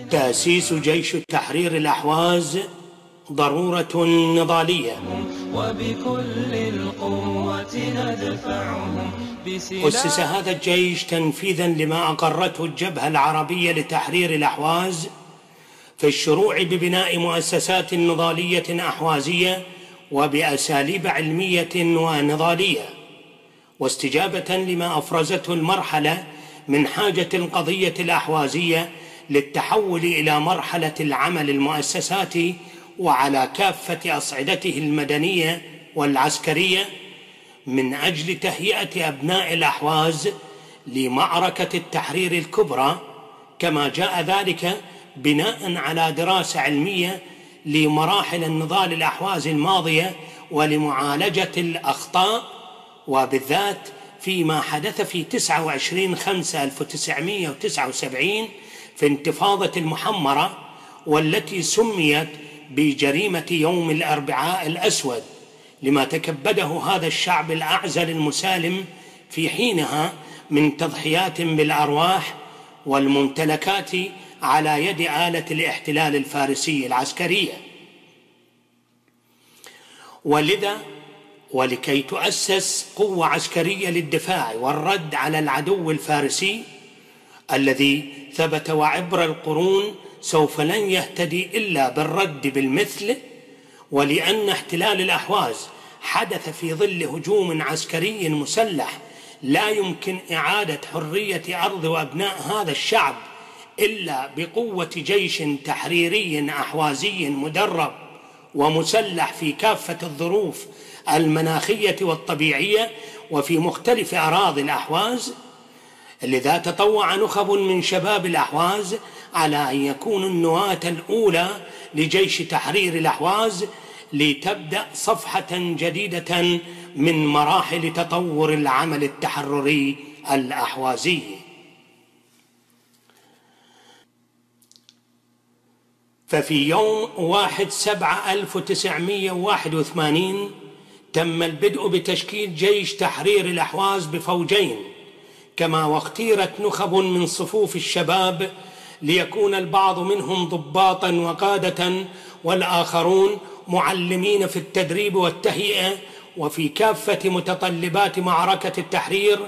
تأسيس جيش تحرير الأحواز ضرورة نضالية، وبكل القوة ندفعهم أسس هذا الجيش تنفيذا لما أقرته الجبهة العربية لتحرير الأحواز في الشروع ببناء مؤسسات نضالية أحوازية وبأساليب علمية ونضالية، واستجابة لما أفرزته المرحلة من حاجة القضية الأحوازية للتحول إلى مرحلة العمل المؤسساتي وعلى كافة أصعدته المدنية والعسكرية من أجل تهيئة أبناء الأحواز لمعركة التحرير الكبرى، كما جاء ذلك بناء على دراسة علمية لمراحل النضال الأحواز الماضية ولمعالجة الأخطاء، وبالذات فيما حدث في 29/5/1979 في انتفاضة المحمرة، والتي سميت بجريمة يوم الأربعاء الأسود لما تكبده هذا الشعب الأعزل المسالم في حينها من تضحيات بالأرواح والممتلكات على يد آلة الاحتلال الفارسي العسكرية. ولذا ولكي تؤسس قوة عسكرية للدفاع والرد على العدو الفارسي الذي ثبت وعبر القرون سوف لن يهتدي إلا بالرد بالمثل، ولأن احتلال الأحواز حدث في ظل هجوم عسكري مسلح لا يمكن إعادة حرية أرض وأبناء هذا الشعب إلا بقوة جيش تحريري أحوازي مدرب ومسلح في كافة الظروف المناخية والطبيعية وفي مختلف أراضي الأحواز. لذا تطوع نخب من شباب الأحواز على أن يكونوا النواة الأولى لجيش تحرير الأحواز لتبدأ صفحة جديدة من مراحل تطور العمل التحرري الأحوازي. ففي يوم 1/7/1981 تم البدء بتشكيل جيش تحرير الأحواز بفوجين، كما واختيرت نخب من صفوف الشباب ليكون البعض منهم ضباطا وقادة والآخرون معلمين في التدريب والتهيئة وفي كافة متطلبات معركة التحرير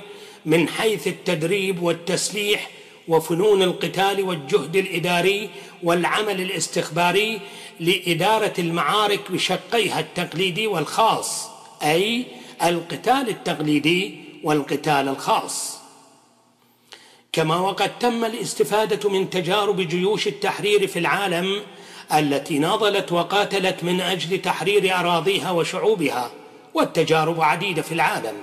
من حيث التدريب والتسليح وفنون القتال والجهد الإداري والعمل الاستخباري لإدارة المعارك بشقيها التقليدي والخاص، أي القتال التقليدي والقتال الخاص. كما وقد تم الاستفادة من تجارب جيوش التحرير في العالم التي ناضلت وقاتلت من أجل تحرير أراضيها وشعوبها، والتجارب عديدة في العالم،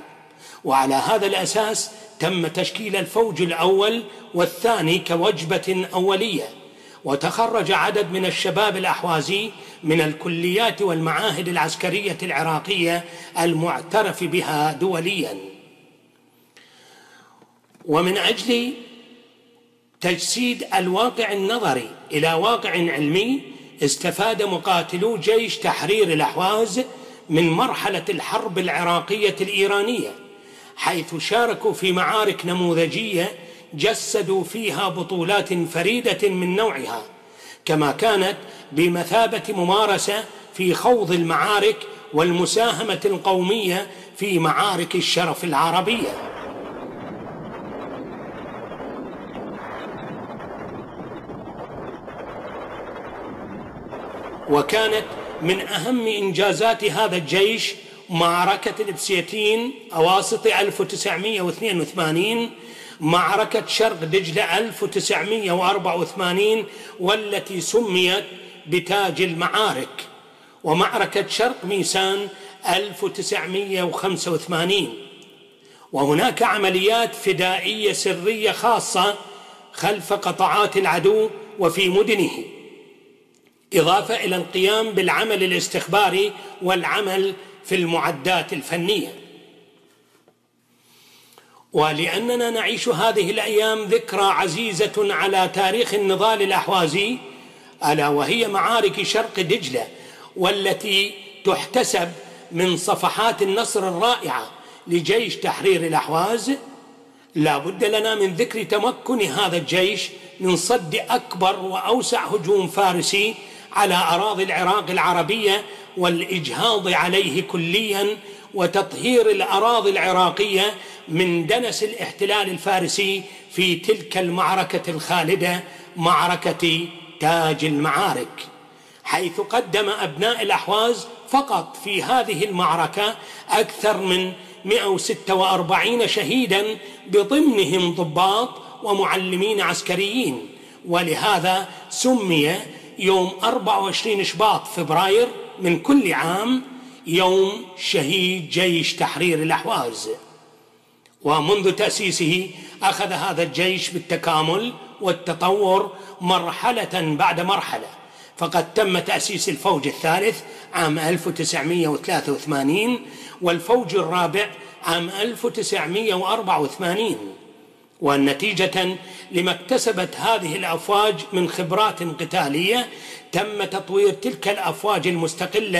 وعلى هذا الأساس تم تشكيل الفوج الأول والثاني كوجبة أولية، وتخرج عدد من الشباب الأحوازي من الكليات والمعاهد العسكرية العراقية المعترف بها دوليا. ومن أجل تجسيد الواقع النظري إلى واقع علمي استفاد مقاتلو جيش تحرير الأحواز من مرحلة الحرب العراقية الإيرانية، حيث شاركوا في معارك نموذجية جسدوا فيها بطولات فريدة من نوعها، كما كانت بمثابة ممارسة في خوض المعارك والمساهمة القومية في معارك الشرف العربية. وكانت من أهم إنجازات هذا الجيش معركة البسيتين أواسط 1982، معركة شرق دجلة 1984 والتي سميت بتاج المعارك، ومعركة شرق ميسان 1985. وهناك عمليات فدائية سرية خاصة خلف قطاعات العدو وفي مدنه، إضافة إلى القيام بالعمل الاستخباري والعمل في المعدات الفنية. ولأننا نعيش هذه الأيام ذكرى عزيزة على تاريخ النضال الأحوازي، ألا وهي معارك شرق دجلة، والتي تحتسب من صفحات النصر الرائعة لجيش تحرير الأحواز، لا بد لنا من ذكر تمكن هذا الجيش من صد أكبر وأوسع هجوم فارسي على أراضي العراق العربية والإجهاض عليه كليا وتطهير الأراضي العراقية من دنس الاحتلال الفارسي في تلك المعركة الخالدة، معركة تاج المعارك، حيث قدم أبناء الأحواز فقط في هذه المعركة أكثر من 146 شهيدا بضمنهم ضباط ومعلمين عسكريين. ولهذا سمي يوم 24 شباط فبراير من كل عام يوم شهيد جيش تحرير الأحواز. ومنذ تأسيسه أخذ هذا الجيش بالتكامل والتطور مرحلة بعد مرحلة، فقد تم تأسيس الفوج الثالث عام 1983 والفوج الرابع عام 1984. والنتيجة لما اكتسبت هذه الأفواج من خبرات قتالية تم تطوير تلك الأفواج المستقلة